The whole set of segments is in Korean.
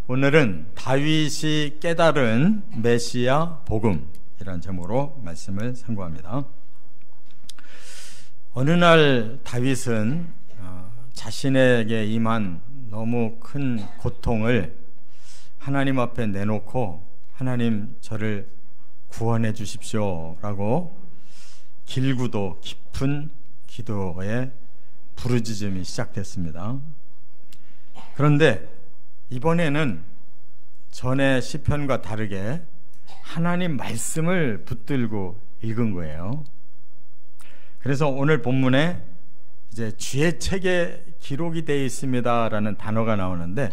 오늘은 다윗이 깨달은 메시아 복음이라는 제목으로 말씀을 상고합니다. 어느 날 다윗은 자신에게 임한 너무 큰 고통을 하나님 앞에 내놓고 하나님 저를 구원해 주십시오 라고 길고도 깊은 기도에 부르짖음이 시작됐습니다. 그런데 이번에는 전의 시편과 다르게 하나님 말씀을 붙들고 읽은 거예요. 그래서 오늘 본문에 이제 주의 책에 기록이 되어 있습니다라는 단어가 나오는데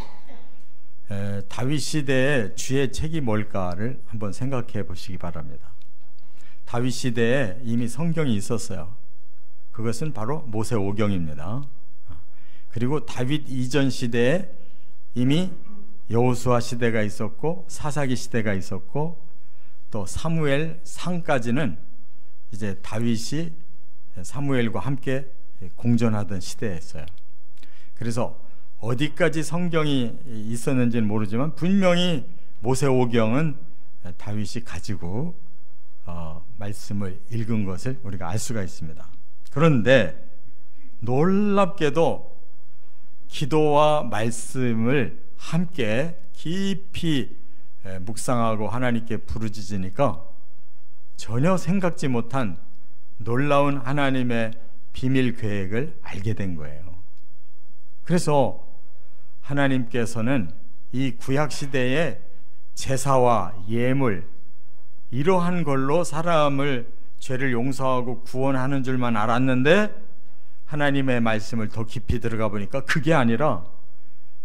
다윗 시대의 주의 책이 뭘까를 한번 생각해 보시기 바랍니다. 다윗 시대에 이미 성경이 있었어요. 그것은 바로 모세오경입니다. 그리고 다윗 이전 시대에 이미 여호수아 시대가 있었고 사사기 시대가 있었고 또 사무엘 상까지는 이제 다윗이 사무엘과 함께 공존하던 시대였어요. 그래서 어디까지 성경이 있었는지는 모르지만 분명히 모세오경은 다윗이 가지고 말씀을 읽은 것을 우리가 알 수가 있습니다. 그런데 놀랍게도 기도와 말씀을 함께 깊이 묵상하고 하나님께 부르짖으니까 전혀 생각지 못한 놀라운 하나님의 비밀 계획을 알게 된 거예요. 그래서 하나님께서는 이 구약시대의 제사와 예물 이러한 걸로 사람을 죄를 용서하고 구원하는 줄만 알았는데 하나님의 말씀을 더 깊이 들어가 보니까 그게 아니라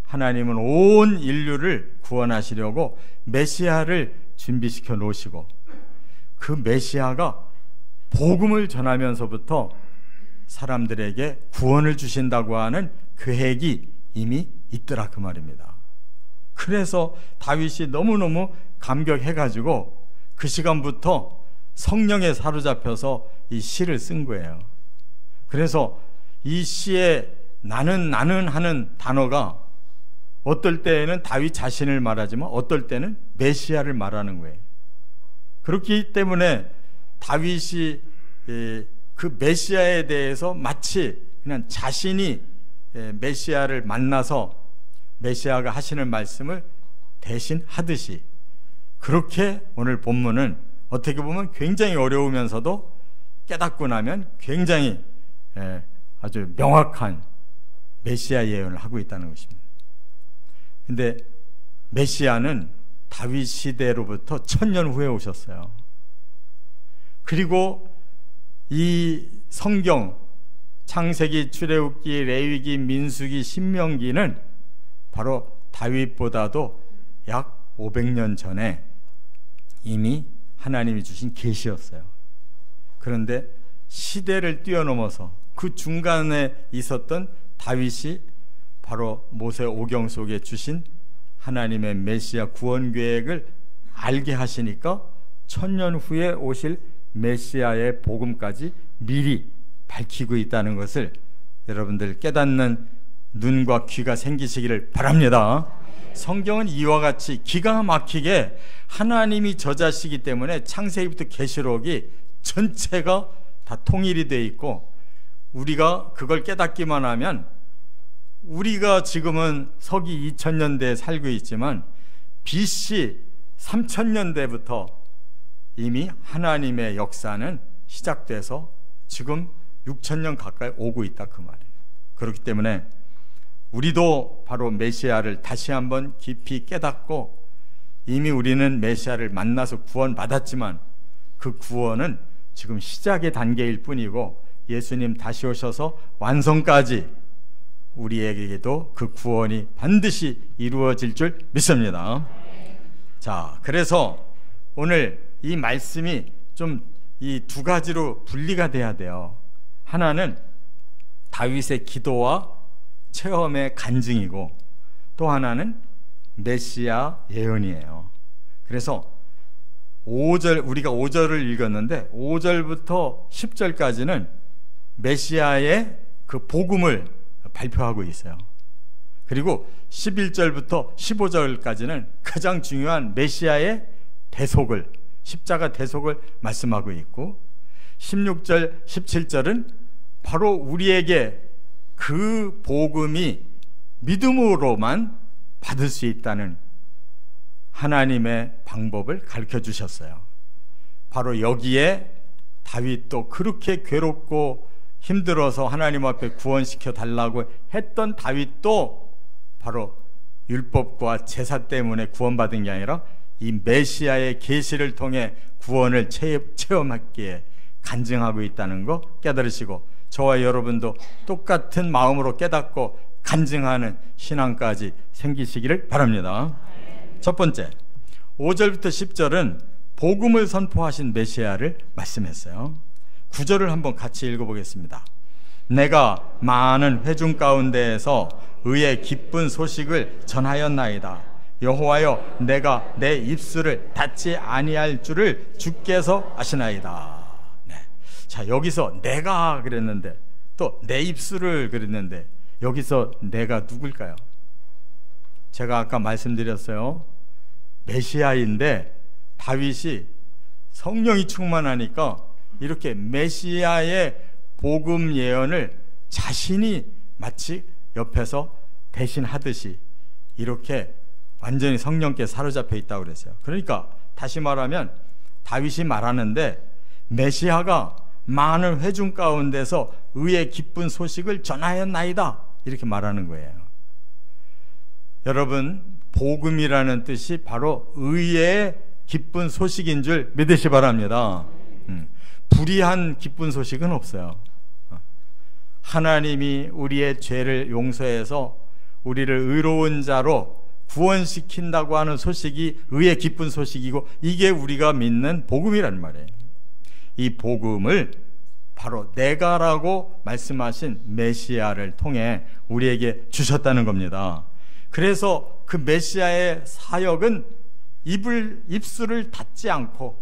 하나님은 온 인류를 구원하시려고 메시아를 준비시켜 놓으시고 그 메시아가 복음을 전하면서부터 사람들에게 구원을 주신다고 하는 계획이 이미 있더라 그 말입니다. 그래서 다윗이 너무너무 감격해가지고 그 시간부터 성령에 사로잡혀서 이 시를 쓴 거예요. 그래서 이 시에 나는 하는 단어가 어떨 때에는 다윗 자신을 말하지만 어떨 때는 메시아를 말하는 거예요. 그렇기 때문에 다윗이 그 메시아에 대해서 마치 그냥 자신이 메시아를 만나서 메시아가 하시는 말씀을 대신 하듯이 그렇게 오늘 본문은 어떻게 보면 굉장히 어려우면서도 깨닫고 나면 굉장히 아주 명확한 메시아 예언을 하고 있다는 것입니다. 근데 메시아는 다윗 시대로부터 1000년 후에 오셨어요. 그리고 이 성경 창세기, 출애굽기, 레위기, 민수기, 신명기는 바로 다윗보다도 약 500년 전에 이미 하나님이 주신 계시였어요. 그런데 시대를 뛰어넘어서 그 중간에 있었던 다윗이 바로 모세오경 속에 주신 하나님의 메시아 구원 계획을 알게 하시니까 1000년 후에 오실 메시아의 복음까지 미리 밝히고 있다는 것을 여러분들 깨닫는 눈과 귀가 생기시기를 바랍니다. 성경은 이와 같이 기가 막히게 하나님이 저자시기 때문에 창세기부터 계시록이 전체가 다 통일이 되어 있고 우리가 그걸 깨닫기만 하면 우리가 지금은 서기 2000년대에 살고 있지만 BC 3000년대부터 이미 하나님의 역사는 시작돼서 지금 6000년 가까이 오고 있다 그 말이에요. 그렇기 때문에 우리도 바로 메시아를 다시 한번 깊이 깨닫고 이미 우리는 메시아를 만나서 구원받았지만 그 구원은 지금 시작의 단계일 뿐이고 예수님 다시 오셔서 완성까지 우리에게도 그 구원이 반드시 이루어질 줄 믿습니다. 자, 그래서 오늘 이 말씀이 좀 이 두 가지로 분리가 돼야 돼요. 하나는 다윗의 기도와 체험의 간증이고 또 하나는 메시아 예언이에요. 그래서 5절 우리가 5절을 읽었는데 5절부터 10절까지는 메시아의 그 복음을 발표하고 있어요. 그리고 11절부터 15절까지는 가장 중요한 메시아의 대속을, 십자가 대속을 말씀하고 있고, 16절, 17절은 바로 우리에게 그 복음이 믿음으로만 받을 수 있다는 하나님의 방법을 가르쳐 주셨어요. 바로 여기에 다윗도 그렇게 괴롭고 힘들어서 하나님 앞에 구원시켜 달라고 했던 다윗도 바로 율법과 제사 때문에 구원받은 게 아니라 이 메시아의 계시를 통해 구원을 체험하기에 간증하고 있다는 거 깨달으시고, 저와 여러분도 똑같은 마음으로 깨닫고 간증하는 신앙까지 생기시기를 바랍니다. 첫 번째, 5절부터 10절은 복음을 선포하신 메시아를 말씀했어요. 9절을 한번 같이 읽어보겠습니다. 내가 많은 회중 가운데에서 의의 기쁜 소식을 전하였나이다. 여호와여, 내가 내 입술을 닫지 아니할 줄을 주께서 아시나이다. 네. 자, 여기서 내가 그랬는데, 또 내 입술을 그랬는데, 여기서 내가 누굴까요? 제가 아까 말씀드렸어요. 메시아인데 다윗이 성령이 충만하니까 이렇게 메시아의 복음 예언을 자신이 마치 옆에서 대신하듯이 이렇게 완전히 성령께 사로잡혀 있다고 그랬어요. 그러니까 다시 말하면 다윗이 말하는데 메시아가 많은 회중 가운데서 의의 기쁜 소식을 전하였나이다, 이렇게 말하는 거예요. 여러분, 복음이라는 뜻이 바로 의의 기쁜 소식인 줄 믿으시 바랍니다. 불의한 기쁜 소식은 없어요. 하나님이 우리의 죄를 용서해서 우리를 의로운 자로 구원시킨다고 하는 소식이 의의 기쁜 소식이고, 이게 우리가 믿는 복음이란 말이에요. 이 복음을 바로 내가라고 말씀하신 메시아를 통해 우리에게 주셨다는 겁니다. 그래서 그 메시아의 사역은 입술을 닫지 않고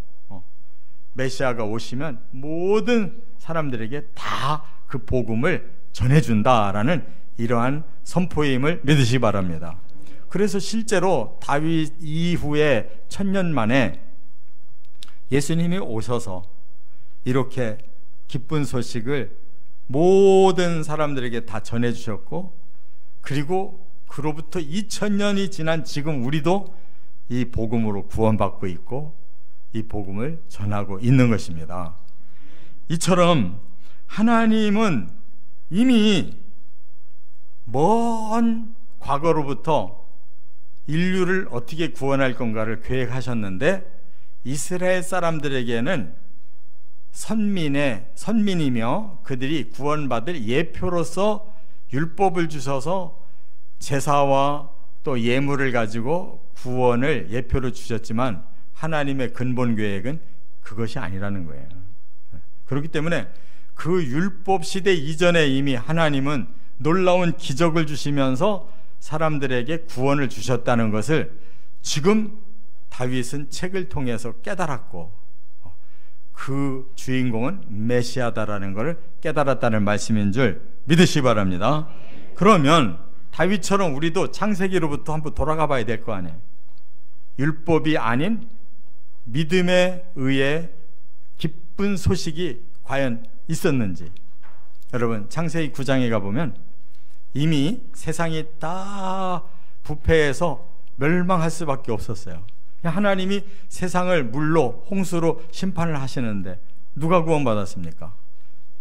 메시아가 오시면 모든 사람들에게 다 그 복음을 전해준다라는 이러한 선포임을 믿으시기 바랍니다. 그래서 실제로 다윗 이후에 1000년 만에 예수님이 오셔서 이렇게 기쁜 소식을 모든 사람들에게 다 전해주셨고, 그리고 그로부터 2000년이 지난 지금 우리도 이 복음으로 구원받고 있고 이 복음을 전하고 있는 것입니다. 이처럼 하나님은 이미 먼 과거로부터 인류를 어떻게 구원할 건가를 계획하셨는데, 이스라엘 사람들에게는 선민이며 그들이 구원받을 예표로서 율법을 주셔서 제사와 또 예물을 가지고 구원을 예표로 주셨지만, 하나님의 근본 계획은 그것이 아니라는 거예요. 그렇기 때문에 그 율법 시대 이전에 이미 하나님은 놀라운 기적을 주시면서 사람들에게 구원을 주셨다는 것을 지금 다윗은 책을 통해서 깨달았고, 그 주인공은 메시아다라는 것을 깨달았다는 말씀인 줄 믿으시기 바랍니다. 그러면 다윗처럼 우리도 창세기로부터 한번 돌아가 봐야 될 거 아니에요. 율법이 아닌 믿음에 의해 기쁜 소식이 과연 있었는지. 여러분, 창세기 9장에 가보면 이미 세상이 다 부패해서 멸망할 수밖에 없었어요. 하나님이 세상을 물로, 홍수로 심판을 하시는데 누가 구원받았습니까?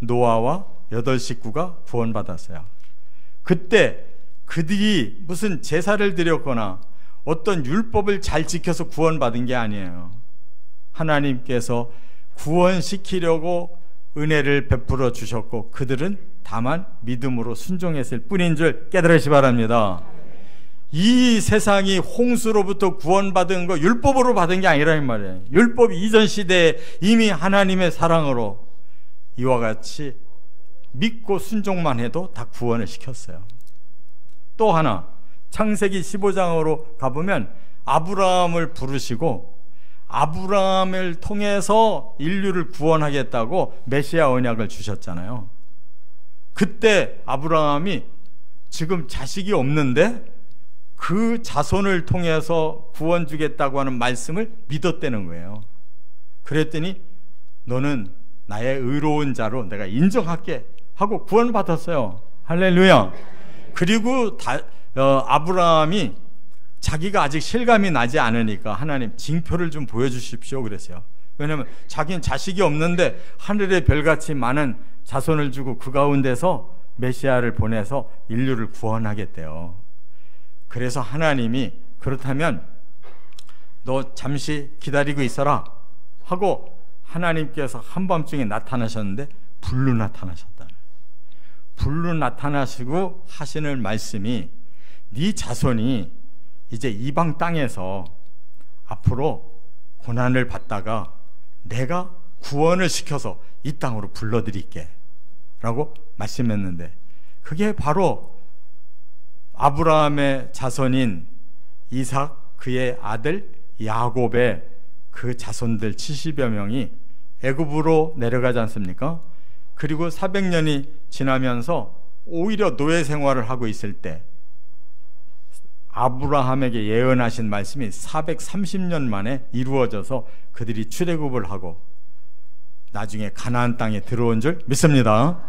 노아와 8 식구가 구원받았어요. 그때 그들이 무슨 제사를 드렸거나 어떤 율법을 잘 지켜서 구원받은 게 아니에요. 하나님께서 구원시키려고 은혜를 베풀어 주셨고, 그들은 다만 믿음으로 순종했을 뿐인 줄 깨달으시 바랍니다. 이 세상이 홍수로부터 구원받은 거 율법으로 받은 게 아니라는 말이에요. 율법 이전 시대에 이미 하나님의 사랑으로 이와 같이 믿고 순종만 해도 다 구원을 시켰어요. 또 하나, 창세기 15장으로 가보면 아브라함을 부르시고 아브라함을 통해서 인류를 구원하겠다고 메시아 언약을 주셨잖아요. 그때 아브라함이 지금 자식이 없는데 그 자손을 통해서 구원 주겠다고 하는 말씀을 믿었다는 거예요. 그랬더니 너는 나의 의로운 자로 내가 인정할게 하고 구원받았어요. 할렐루야. 그리고 아브라함이 자기가 아직 실감이 나지 않으니까 하나님 징표를 좀 보여주십시오 그랬어요. 왜냐하면 자기는 자식이 없는데 하늘의 별같이 많은 자손을 주고 그 가운데서 메시아를 보내서 인류를 구원하겠대요. 그래서 하나님이 그렇다면 너 잠시 기다리고 있어라 하고 하나님께서 한밤중에 나타나셨는데 불로 나타나셨다. 불로 나타나시고 하시는 말씀이 네 자손이 이제 이방 땅에서 앞으로 고난을 받다가 내가 구원을 시켜서 이 땅으로 불러드릴게 라고 말씀했는데, 그게 바로 아브라함의 자손인 이삭, 그의 아들 야곱의 그 자손들 70여 명이 애굽으로 내려가지 않습니까? 그리고 400년이 지나면서 오히려 노예 생활을 하고 있을 때 아브라함에게 예언하신 말씀이 430년 만에 이루어져서 그들이 출애굽을 하고 나중에 가나안 땅에 들어온 줄 믿습니다.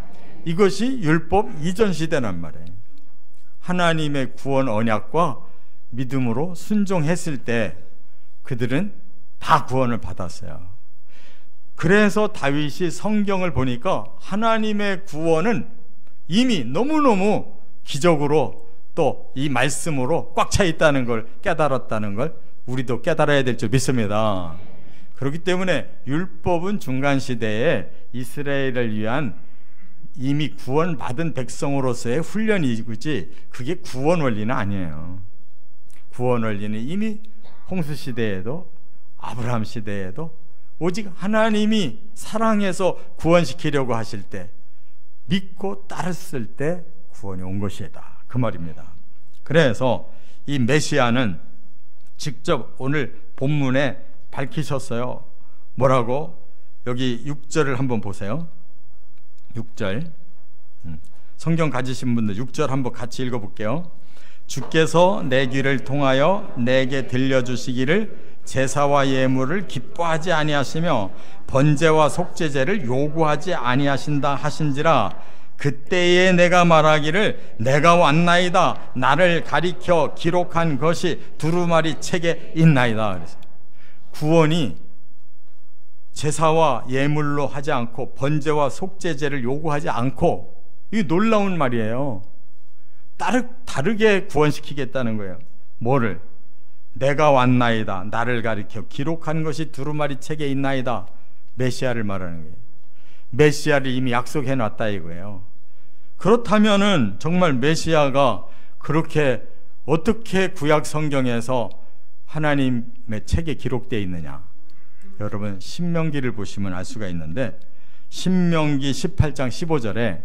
이것이 율법 이전 시대란 말이에요. 하나님의 구원 언약과 믿음으로 순종했을 때 그들은 다 구원을 받았어요. 그래서 다윗이 성경을 보니까 하나님의 구원은 이미 너무너무 기적으로 또 이 말씀으로 꽉 차 있다는 걸 깨달았다는 걸 우리도 깨달아야 될 줄 믿습니다. 그렇기 때문에 율법은 중간시대에 이스라엘을 위한 이미 구원받은 백성으로서의 훈련이지 그게 구원 원리는 아니에요. 구원 원리는 이미 홍수시대에도 아브라함 시대에도 오직 하나님이 사랑해서 구원시키려고 하실 때 믿고 따랐을 때 구원이 온 것이다 그 말입니다. 그래서 이 메시아는 직접 오늘 본문에 밝히셨어요. 뭐라고? 여기 6절을 한번 보세요. 6절 성경 가지신 분들 6절 한번 같이 읽어볼게요. 주께서 내 귀를 통하여 내게 들려주시기를 제사와 예물을 기뻐하지 아니하시며 번제와 속죄제를 요구하지 아니하신다 하신지라 그때에 내가 말하기를 내가 왔나이다 나를 가리켜 기록한 것이 두루마리 책에 있나이다. 그래서 구원이 제사와 예물로 하지 않고 번제와 속죄제를 요구하지 않고, 이게 놀라운 말이에요. 다르게 구원시키겠다는 거예요. 뭐를? 내가 왔나이다 나를 가리켜 기록한 것이 두루마리 책에 있나이다. 메시아를 말하는 거예요. 메시아를 이미 약속해 놨다 이거예요. 그렇다면은 정말 메시아가 그렇게 어떻게 구약 성경에서 하나님의 책에 기록되어 있느냐? 여러분 신명기를 보시면 알 수가 있는데 신명기 18장 15절에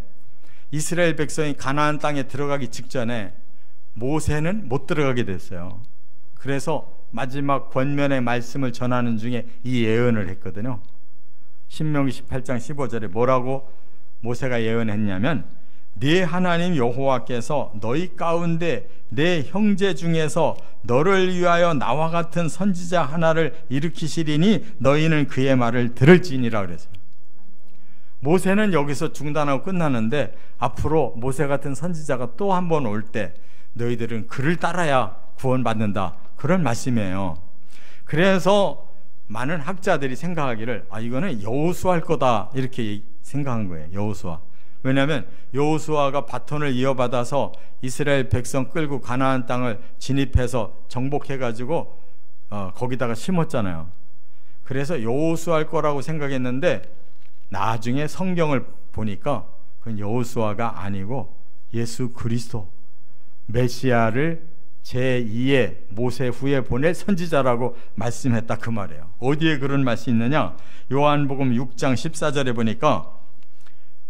이스라엘 백성이 가나안 땅에 들어가기 직전에 모세는 못 들어가게 됐어요. 그래서 마지막 권면의 말씀을 전하는 중에 이 예언을 했거든요. 신명기 18장 15절에 뭐라고 모세가 예언했냐면 네 하나님 여호와께서 너희 가운데 내 형제 중에서 너를 위하여 나와 같은 선지자 하나를 일으키시리니 너희는 그의 말을 들을지니라 그랬어요. 모세는 여기서 중단하고 끝나는데 앞으로 모세 같은 선지자가 또 한 번 올 때 너희들은 그를 따라야 구원받는다 그런 말씀이에요. 그래서 많은 학자들이 생각하기를 이거는 여호수아일 거다 이렇게 생각한 거예요. 여호수아. 왜냐하면 여호수아가 바톤을 이어받아서 이스라엘 백성 끌고 가나안 땅을 진입해서 정복해가지고 거기다가 심었잖아요. 그래서 여호수아일 거라고 생각했는데 나중에 성경을 보니까 그건 여호수아가 아니고 예수 그리스도 메시아를 제2의 모세 후에 보낼 선지자라고 말씀했다 그 말이에요. 어디에 그런 말씀이 있느냐? 요한복음 6장 14절에 보니까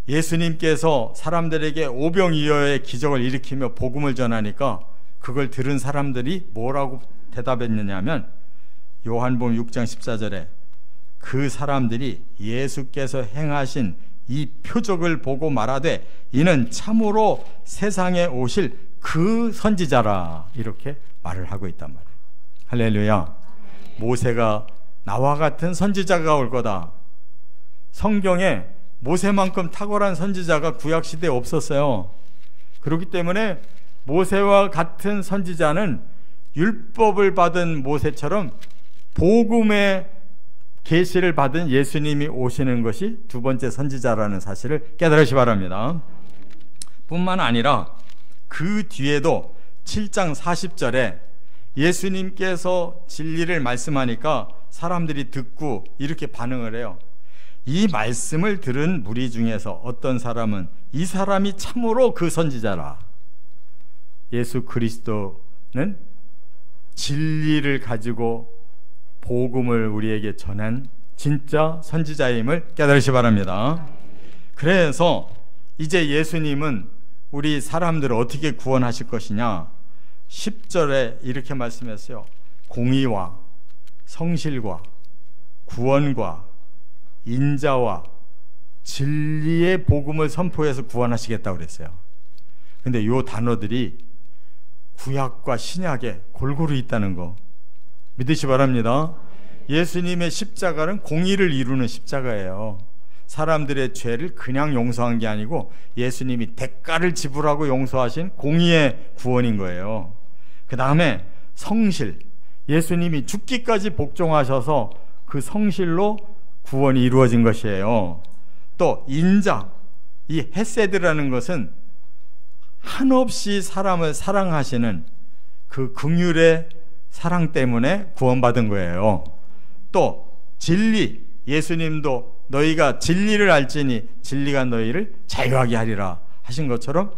예수님께서 사람들에게 오병이어의 기적을 일으키며 복음을 전하니까 그걸 들은 사람들이 뭐라고 대답했느냐면 요한복음 6장 14절에 그 사람들이 예수께서 행하신 이 표적을 보고 말하되 이는 참으로 세상에 오실 그 선지자라, 이렇게 말을 하고 있단 말이에요. 할렐루야. 모세가 나와 같은 선지자가 올 거다. 성경에 모세만큼 탁월한 선지자가 구약시대에 없었어요. 그렇기 때문에 모세와 같은 선지자는 율법을 받은 모세처럼 복음의 계시를 받은 예수님이 오시는 것이 두 번째 선지자라는 사실을 깨달으시 바랍니다. 뿐만 아니라 그 뒤에도 7장 40절에 예수님께서 진리를 말씀하니까 사람들이 듣고 이렇게 반응을 해요. 이 말씀을 들은 무리 중에서 어떤 사람은 이 사람이 참으로 그 선지자라. 예수 그리스도는 진리를 가지고 복음을 우리에게 전한 진짜 선지자임을 깨달으시 바랍니다. 그래서 이제 예수님은 우리 사람들을 어떻게 구원하실 것이냐, 10절에 이렇게 말씀했어요. 공의와 성실과 구원과 인자와 진리의 복음을 선포해서 구원하시겠다고 그랬어요. 근데 이 단어들이 구약과 신약에 골고루 있다는 거 믿으시 바랍니다. 예수님의 십자가는 공의를 이루는 십자가예요. 사람들의 죄를 그냥 용서한 게 아니고 예수님이 대가를 지불하고 용서하신 공의의 구원인 거예요. 그 다음에 성실, 예수님이 죽기까지 복종하셔서 그 성실로 구원이 이루어진 것이에요. 또 인자, 이 헤세드라는 것은 한없이 사람을 사랑하시는 그 긍휼의 사랑 때문에 구원받은 거예요. 또 진리, 예수님도 너희가 진리를 알지니 진리가 너희를 자유하게 하리라 하신 것처럼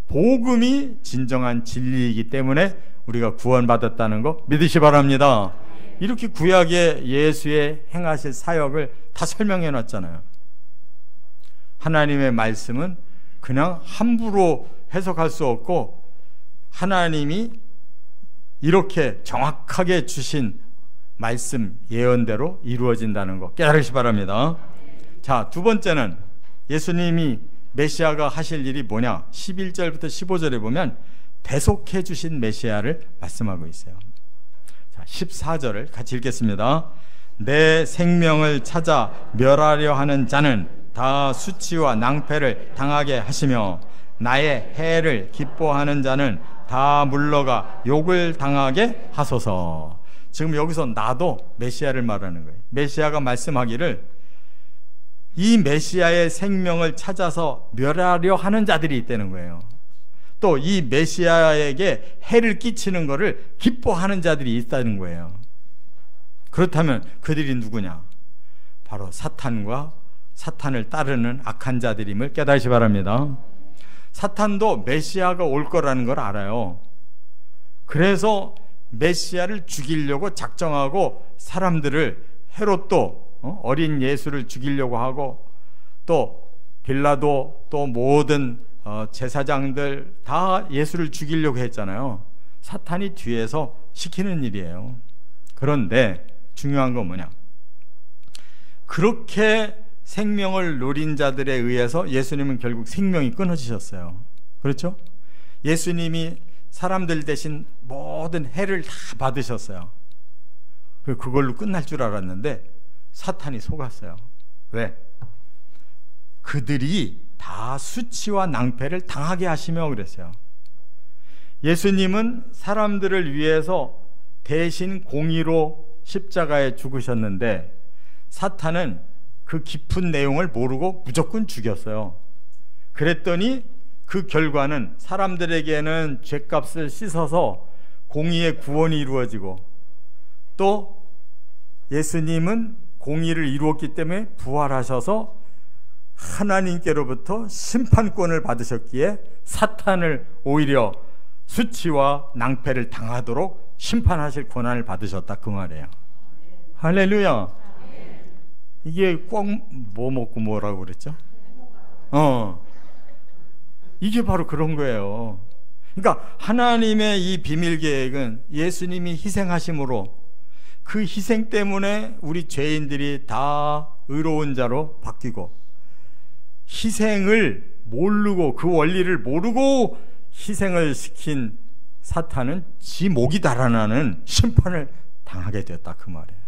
복음이 진정한 진리이기 때문에 우리가 구원받았다는 거 믿으시 바랍니다. 이렇게 구약의 예수의 행하실 사역을 다 설명해 놨잖아요. 하나님의 말씀은 그냥 함부로 해석할 수 없고 하나님이 이렇게 정확하게 주신 말씀 예언대로 이루어진다는 거 깨달으시 바랍니다. 자, 두 번째는 예수님이 메시아가 하실 일이 뭐냐, 11절부터 15절에 보면 대속해 주신 메시아를 말씀하고 있어요. 자, 14절을 같이 읽겠습니다. 내 생명을 찾아 멸하려 하는 자는 다 수치와 낭패를 당하게 하시며 나의 해를 기뻐하는 자는 다 물러가 욕을 당하게 하소서. 지금 여기서 나도 메시아를 말하는 거예요. 메시아가 말씀하기를 이 메시아의 생명을 찾아서 멸하려 하는 자들이 있다는 거예요. 또 이 메시아에게 해를 끼치는 것을 기뻐하는 자들이 있다는 거예요. 그렇다면 그들이 누구냐? 바로 사탄과 사탄을 따르는 악한 자들임을 깨달으시 바랍니다. 사탄도 메시아가 올 거라는 걸 알아요. 그래서 메시아를 죽이려고 작정하고 사람들을, 헤롯도 어린 예수를 죽이려고 하고, 또 빌라도, 또 모든 제사장들 다 예수를 죽이려고 했잖아요. 사탄이 뒤에서 시키는 일이에요. 그런데 중요한 건 뭐냐, 그렇게 생명을 노린 자들에 의해서 예수님은 결국 생명이 끊어지셨어요. 그렇죠? 예수님이 사람들 대신 모든 해를 다 받으셨어요. 그걸로 끝날 줄 알았는데 사탄이 속았어요. 왜? 그들이 다 수치와 낭패를 당하게 하시며 그랬어요. 예수님은 사람들을 위해서 대신 공의로 십자가에 죽으셨는데 사탄은 그 깊은 내용을 모르고 무조건 죽였어요. 그랬더니 그 결과는 사람들에게는 죄값을 씻어서 공의의 구원이 이루어지고, 또 예수님은 공의를 이루었기 때문에 부활하셔서 하나님께로부터 심판권을 받으셨기에 사탄을 오히려 수치와 낭패를 당하도록 심판하실 권한을 받으셨다, 그 말이에요. 할렐루야. 이게 꼭 뭐 먹고 뭐라고 그랬죠? 이게 바로 그런 거예요. 그러니까 하나님의 이 비밀 계획은 예수님이 희생하심으로, 그 희생 때문에 우리 죄인들이 다 의로운 자로 바뀌고, 희생을 모르고, 그 원리를 모르고 희생을 시킨 사탄은 지 목이 달아나는 심판을 당하게 됐다, 그 말이에요.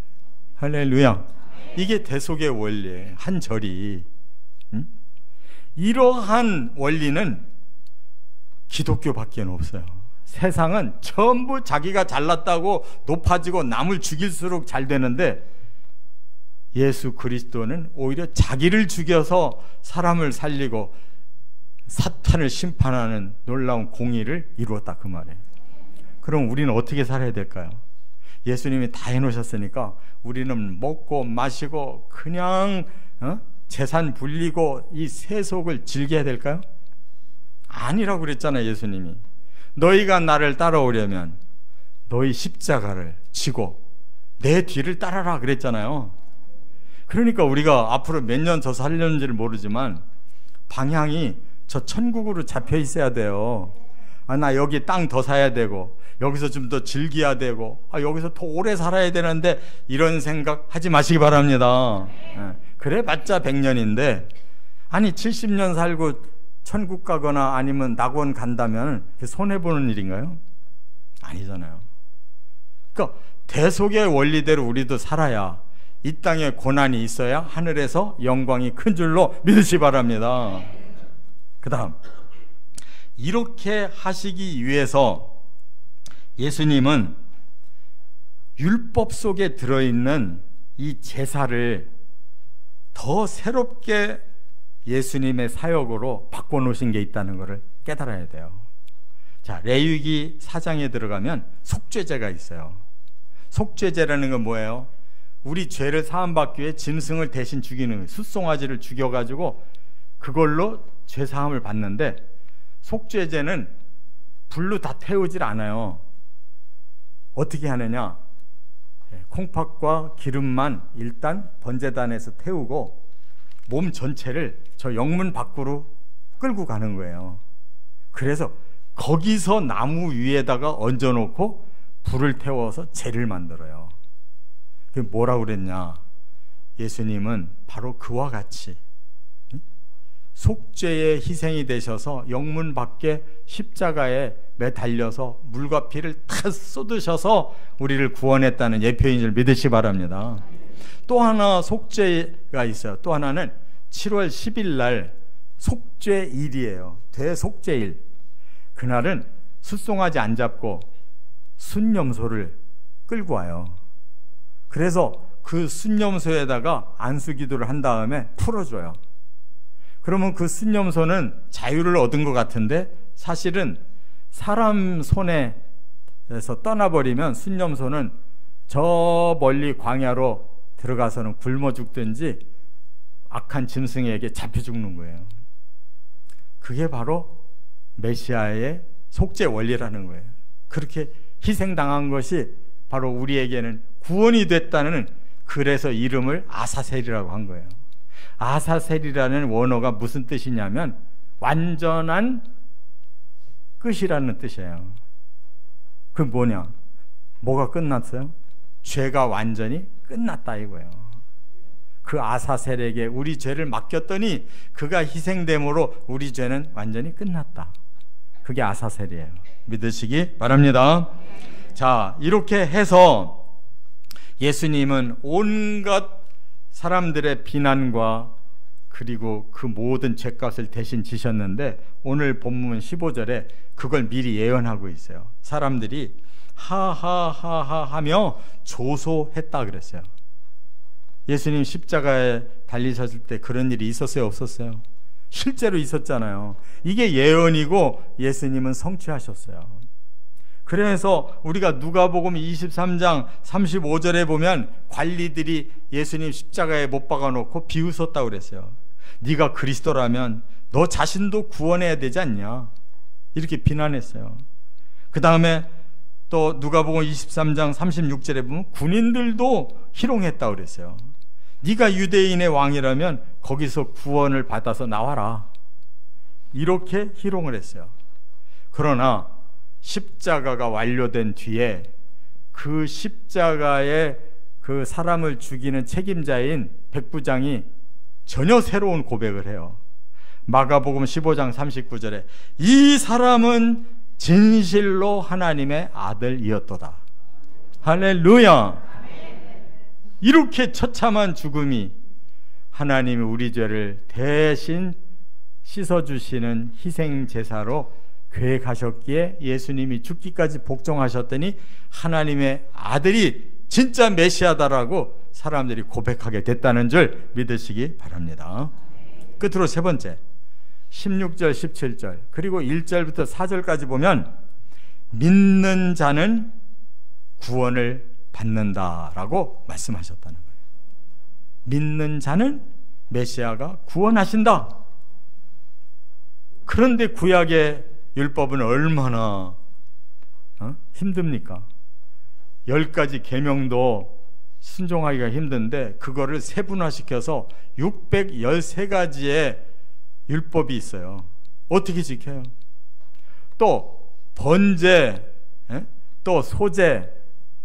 할렐루야. 이게 대속의 원리예요. 한 절이. 이러한 원리는 기독교밖에 없어요. 세상은 전부 자기가 잘났다고 높아지고 남을 죽일수록 잘 되는데, 예수 그리스도는 오히려 자기를 죽여서 사람을 살리고 사탄을 심판하는 놀라운 공의를 이루었다, 그 말이에요. 그럼 우리는 어떻게 살아야 될까요? 예수님이 다 해놓으셨으니까 우리는 먹고 마시고 그냥 재산 불리고 이 세속을 즐겨야 될까요? 아니라고 그랬잖아요, 예수님이. 너희가 나를 따라오려면 너희 십자가를 지고 내 뒤를 따라라 그랬잖아요. 그러니까 우리가 앞으로 몇 년 더 살려는지를 모르지만 방향이 저 천국으로 잡혀 있어야 돼요. 나 여기 땅 더 사야 되고, 여기서 좀 더 즐겨야 되고, 여기서 더 오래 살아야 되는데, 이런 생각 하지 마시기 바랍니다. 그래 봤자 100년인데 아니 70년 살고 천국 가거나 아니면 낙원 간다면 손해보는 일인가요? 아니잖아요. 그러니까 대속의 원리대로 우리도 살아야 이 땅에 고난이 있어야 하늘에서 영광이 큰 줄로 믿으시 바랍니다. 그 다음, 이렇게 하시기 위해서 예수님은 율법 속에 들어있는 이 제사를 더 새롭게 예수님의 사역으로 바꿔놓으신 게 있다는 것을 깨달아야 돼요. 자, 레위기 4장에 들어가면 속죄제가 있어요. 속죄제라는 건 뭐예요? 우리 죄를 사함받기 위해 짐승을 대신 죽이는, 숫송아지를 죽여가지고 그걸로 죄 사함을 받는데, 속죄제는 불로 다 태우질 않아요. 어떻게 하느냐? 콩팥과 기름만 일단 번제단에서 태우고 몸 전체를 저 영문 밖으로 끌고 가는 거예요. 그래서 거기서 나무 위에다가 얹어놓고 불을 태워서 제를 만들어요. 그게 뭐라고 그랬냐? 예수님은 바로 그와 같이 속죄의 희생이 되셔서 영문 밖에 십자가에 매달려서 물과 피를 다 쏟으셔서 우리를 구원했다는 예표인 줄 믿으시 바랍니다. 또 하나 속죄가 있어요. 또 하나는 7월 10일 날 속죄일이에요. 대속죄일. 그날은 숫송아지 안 잡고 순념소를 끌고 와요. 그래서 그 순념소에다가 안수기도를 한 다음에 풀어줘요. 그러면 그 순념소는 자유를 얻은 것 같은데, 사실은 사람 손에서 떠나버리면 순념소는 저 멀리 광야로 들어가서는 굶어 죽든지 악한 짐승에게 잡혀 죽는 거예요. 그게 바로 메시아의 속죄 원리라는 거예요. 그렇게 희생당한 것이 바로 우리에게는 구원이 됐다는, 그래서 이름을 아사셀이라고 한 거예요. 아사셀이라는 원어가 무슨 뜻이냐면 완전한 끝이라는 뜻이에요. 그 뭐냐? 뭐가 끝났어요? 죄가 완전히 끝났다 이거예요. 그 아사셀에게 우리 죄를 맡겼더니 그가 희생됨으로 우리 죄는 완전히 끝났다. 그게 아사셀이에요. 믿으시기 바랍니다. 자, 이렇게 해서 예수님은 온갖 사람들의 비난과 그리고 그 모든 죄값을 대신 지셨는데, 오늘 본문 15절에 그걸 미리 예언하고 있어요. 사람들이 하하하하 하며 조소했다 그랬어요. 예수님 십자가에 달리셨을 때 그런 일이 있었어요, 없었어요? 실제로 있었잖아요. 이게 예언이고 예수님은 성취하셨어요. 그래서 우리가 누가복음 23장 35절에 보면 관리들이 예수님 십자가에 못 박아놓고 비웃었다고 그랬어요. 네가 그리스도라면 너 자신도 구원해야 되지 않냐, 이렇게 비난했어요. 그 다음에 또 누가복음 23장 36절에 보면 군인들도 희롱했다고 그랬어요. 네가 유대인의 왕이라면 거기서 구원을 받아서 나와라, 이렇게 희롱을 했어요. 그러나 십자가가 완료된 뒤에 그 십자가에 그 사람을 죽이는 책임자인 백부장이 전혀 새로운 고백을 해요. 마가복음 15장 39절에 이 사람은 진실로 하나님의 아들이었도다. 할렐루야. 이렇게 처참한 죽음이 하나님이 우리 죄를 대신 씻어주시는 희생제사로 계획하셨기에 예수님이 죽기까지 복종하셨더니 하나님의 아들이 진짜 메시아다라고 사람들이 고백하게 됐다는 줄 믿으시기 바랍니다. 끝으로 세 번째, 16절 17절 그리고 1절부터 4절까지 보면 믿는 자는 구원을 받는다라고 말씀하셨다는 거예요. 믿는 자는 메시아가 구원하신다. 그런데 구약의 율법은 얼마나 힘듭니까? 10가지 계명도 순종하기가 힘든데 그거를 세분화시켜서 613가지의 율법이 있어요. 어떻게 지켜요? 또 번제, 또 소제,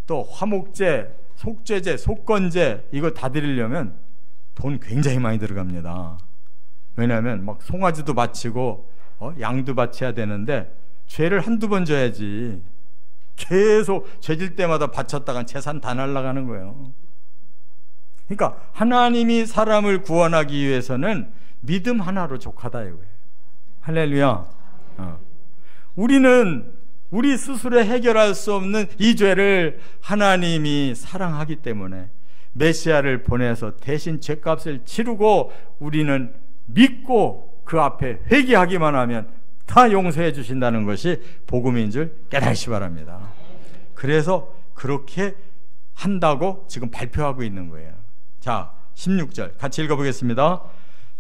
또 화목제, 속죄제, 속건제 이거 다 드리려면 돈 굉장히 많이 들어갑니다. 왜냐하면 막 송아지도 바치고 양도 바쳐야 되는데 죄를 한두 번 져야지 계속 죄질 때마다 바쳤다간 재산 다 날아가는 거예요. 그러니까 하나님이 사람을 구원하기 위해서는 믿음 하나로 족하다 이거예요. 할렐루야. 우리는 우리 스스로 해결할 수 없는 이 죄를 하나님이 사랑하기 때문에 메시아를 보내서 대신 죄값을 치르고 우리는 믿고 그 앞에 회개하기만 하면 다 용서해 주신다는 것이 복음인 줄 깨닫기 바랍니다. 그래서 그렇게 한다고 지금 발표하고 있는 거예요. 자, 16절 같이 읽어보겠습니다.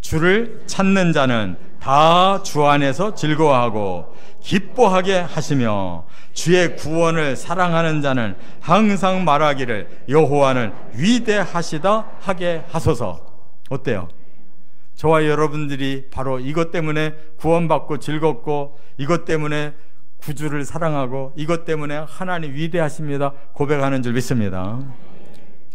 주를 찾는 자는 다 주 안에서 즐거워하고 기뻐하게 하시며 주의 구원을 사랑하는 자는 항상 말하기를 여호와는 위대하시다 하게 하소서. 어때요? 저와 여러분들이 바로 이것 때문에 구원받고 즐겁고 이것 때문에 구주를 사랑하고 이것 때문에 하나님 위대하십니다 고백하는 줄 믿습니다.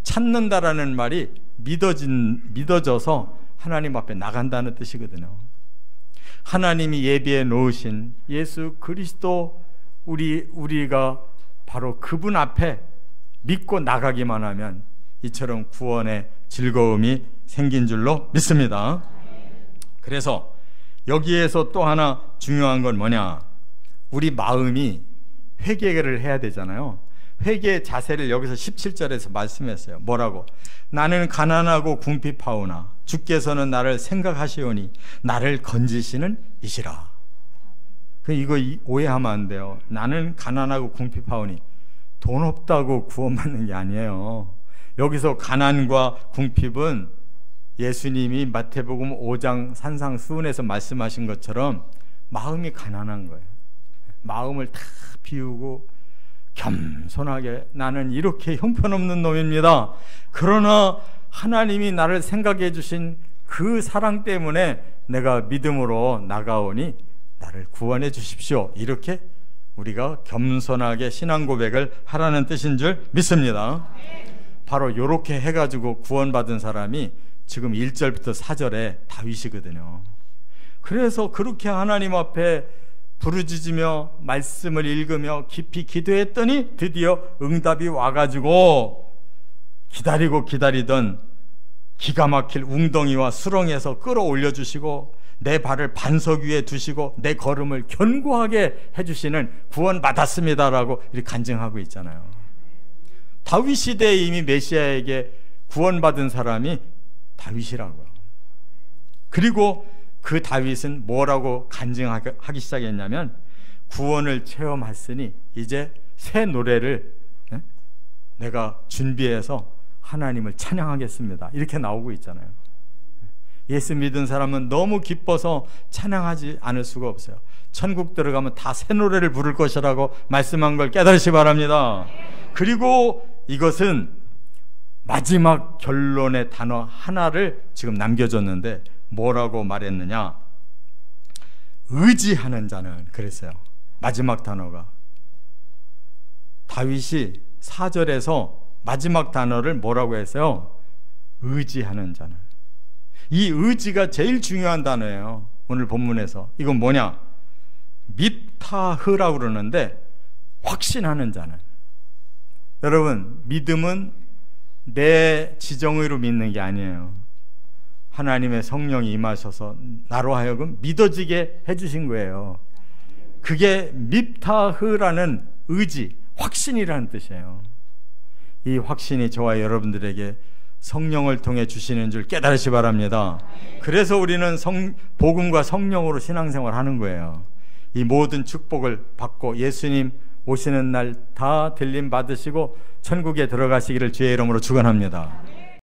찾는다라는 말이 믿어져서 하나님 앞에 나간다는 뜻이거든요. 하나님이 예비해 놓으신 예수 그리스도 우리가 바로 그분 앞에 믿고 나가기만 하면 이처럼 구원의 즐거움이 생긴 줄로 믿습니다. 그래서 여기에서 또 하나 중요한 건 뭐냐? 우리 마음이 회개를 해야 되잖아요. 회개의 자세를 여기서 17절에서 말씀했어요. 뭐라고? 나는 가난하고 궁핍하오나 주께서는 나를 생각하시오니 나를 건지시는 이시라. 이거 오해하면 안 돼요. 나는 가난하고 궁핍하오니 돈 없다고 구원받는 게 아니에요. 여기서 가난과 궁핍은 예수님이 마태복음 5장 산상수훈에서 말씀하신 것처럼 마음이 가난한 거예요. 마음을 다 비우고 겸손하게 나는 이렇게 형편없는 놈입니다. 그러나 하나님이 나를 생각해 주신 그 사랑 때문에 내가 믿음으로 나가오니 나를 구원해 주십시오. 이렇게 우리가 겸손하게 신앙 고백을 하라는 뜻인 줄 믿습니다. 바로 이렇게 해가지고 구원받은 사람이 지금 1절부터 4절에 다윗이거든요. 그래서 그렇게 하나님 앞에 부르짖으며 말씀을 읽으며 깊이 기도했더니 드디어 응답이 와가지고 기다리고 기다리던 기가 막힐 웅덩이와 수렁에서 끌어올려 주시고 내 발을 반석 위에 두시고 내 걸음을 견고하게 해주시는 구원받았습니다라고 이렇게 간증하고 있잖아요. 다윗 시대에 이미 메시아에게 구원받은 사람이 다윗이라고요. 그리고 그 다윗은 뭐라고 간증하기 시작했냐면 구원을 체험했으니 이제 새 노래를 내가 준비해서 하나님을 찬양하겠습니다. 이렇게 나오고 있잖아요. 예수 믿은 사람은 너무 기뻐서 찬양하지 않을 수가 없어요. 천국 들어가면 다 새 노래를 부를 것이라고 말씀한 걸 깨달으시 바랍니다. 그리고 이것은 마지막 결론의 단어 하나를 지금 남겨줬는데 뭐라고 말했느냐? 의지하는 자는 그랬어요. 마지막 단어가 다윗이 4절에서 마지막 단어를 뭐라고 했어요? 의지하는 자는. 이 의지가 제일 중요한 단어예요. 오늘 본문에서. 이건 뭐냐? 밉타흐라고 그러는데 확신하는 자는. 여러분, 믿음은 내 지정의로 믿는 게 아니에요. 하나님의 성령이 임하셔서 나로 하여금 믿어지게 해주신 거예요. 그게 밉타흐라는 의지, 확신이라는 뜻이에요. 이 확신이 저와 여러분들에게 성령을 통해 주시는 줄 깨달으시 바랍니다. 그래서 우리는 복음과 성령으로 신앙생활 하는 거예요. 이 모든 축복을 받고 예수님 오시는 날 다 들림 받으시고 천국에 들어가시기를 주의 이름으로 축원합니다.